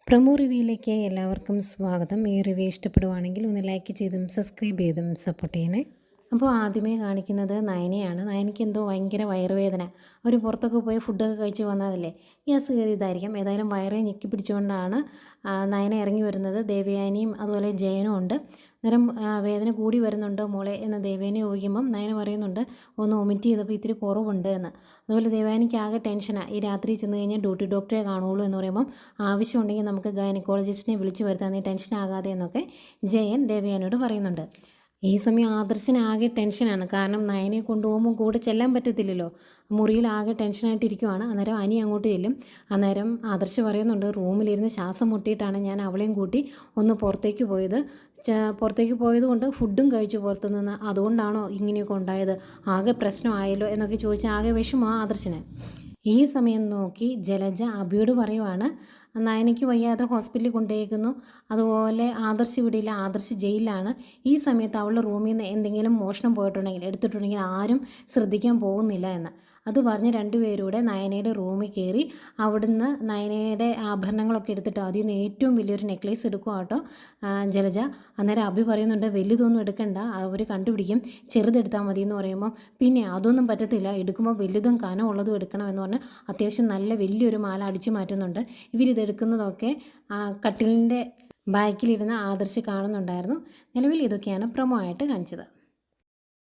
Promo റിവ്യൂയിലേക്ക് എല്ലാവർക്കും സ്വാഗതം. ഈ റിവ്യൂ ഇഷ്ടപ്പെടുവാണെങ്കിൽ ഒന്ന് ലൈക്ക് ചെയ്തും സബ്സ്ക്രൈബ് ചെയ്തും സപ്പോർട്ട് ചെയ്യണേ. അപ്പോൾ ആദ്യമേ കാണിക്കുന്നത് നയനയാണ്. നയനയ്ക്ക് എന്തോ ഭയങ്കര വയറുവേദന. അവർ പുറത്തൊക്കെ പോയി ഫുഡൊക്കെ കഴിച്ച് വന്നതല്ലേ, ഗ്യാസ് കയറിയതായിരിക്കും. ഏതായാലും വയറെ ഞെക്കി പിടിച്ചുകൊണ്ടാണ് നയന ഇറങ്ങി വരുന്നത്. ദേവയാനിയും അതുപോലെ ജയനും ഉണ്ട്. അന്നേരം വേദന കൂടി വരുന്നുണ്ട് മോളെ എന്ന് ദേവയാനി ചോദിക്കുമ്പം നയന പറയുന്നുണ്ട് ഒന്ന് വൊമിറ്റ് ചെയ്തപ്പോൾ ഇത്തിരി കുറവുണ്ട് എന്ന്. അതുപോലെ ദേവയാനിക്ക് ആകെ ടെൻഷനാണ്. ഈ രാത്രി ചെന്ന് കഴിഞ്ഞാൽ ഡ്യൂട്ടി ഡോക്ടറെ കാണുള്ളൂ എന്ന് പറയുമ്പം ആവശ്യമുണ്ടെങ്കിൽ നമുക്ക് ഗൈനക്കോളജിസ്റ്റിനെ വിളിച്ച് വരുത്താൻ, നീ ടെൻഷൻ ആകാതെ എന്നൊക്കെ ജയൻ ദേവയാനിയോട് പറയുന്നുണ്ട്. ഈ സമയം ആദർശനാകെ ടെൻഷനാണ്. കാരണം നയനെ കൊണ്ടുപോകുമ്പോൾ കൂടെ ചെല്ലാൻ പറ്റത്തില്ലല്ലോ. മുറിയിൽ ആകെ ടെൻഷനായിട്ടിരിക്കുവാണ്. അന്നേരം അനി അങ്ങോട്ട് ചെല്ലും. അന്നേരം ആദർശ് പറയുന്നുണ്ട് റൂമിലിരുന്ന് ശ്വാസം മുട്ടിയിട്ടാണ് ഞാൻ അവളെയും കൂട്ടി ഒന്ന് പുറത്തേക്ക് പോയത്. പുറത്തേക്ക് പോയത് കൊണ്ട് ഫുഡും കഴിച്ചു പുറത്തു നിന്ന്, അതുകൊണ്ടാണോ ഇങ്ങനെയൊക്കെ ഉണ്ടായത്, ആകെ പ്രശ്നമായല്ലോ എന്നൊക്കെ ചോദിച്ചാൽ ആകെ വിഷമമാണ് ആദർശന്. ഈ സമയം നോക്കി ജലജ അഭിയോട് പറയുവാണ് നയനയ്ക്ക് വയ്യാതെ ഹോസ്പിറ്റലിൽ കൊണ്ടുപോയിരിക്കുന്നു, അതുപോലെ ആദർശ് ഇവിടെയില്ല, ആദർശ് ജയിലിലാണ്. ഈ സമയത്ത് അവളുടെ റൂമിൽ നിന്ന് എന്തെങ്കിലും മോഷണം എടുത്തിട്ടുണ്ടെങ്കിൽ ആരും ശ്രദ്ധിക്കാൻ പോകുന്നില്ല എന്ന്. അത് പറഞ്ഞ് രണ്ടുപേരൂടെ നയനയുടെ റൂമിൽ കയറി അവിടുന്ന് നയനയുടെ ആഭരണങ്ങളൊക്കെ എടുത്തിട്ട് അതിൽ നിന്ന് ഏറ്റവും വലിയൊരു നെക്ലേസ് എടുക്കുക കേട്ടോ ജലജ. അന്നേരം അഭി പറയുന്നുണ്ട് വലുതൊന്നും എടുക്കണ്ട, അവർ കണ്ടുപിടിക്കും, ചെറുതെടുത്താൽ മതി എന്ന് പറയുമ്പം പിന്നെ അതൊന്നും പറ്റത്തില്ല, എടുക്കുമ്പോൾ വലുതും കനമുള്ളതും എടുക്കണം എന്ന് പറഞ്ഞ് അത്യാവശ്യം നല്ല വലിയൊരു മാല അടിച്ചു മാറ്റുന്നുണ്ട്. ഇവരിതെടുക്കുന്നതൊക്കെ കട്ടിലിൻ്റെ ബാക്കിലിരുന്ന് ആദർശ് കാണുന്നുണ്ടായിരുന്നു. നിലവിൽ ഇതൊക്കെയാണ് പ്രൊമോ ആയിട്ട് കാണിച്ചത്.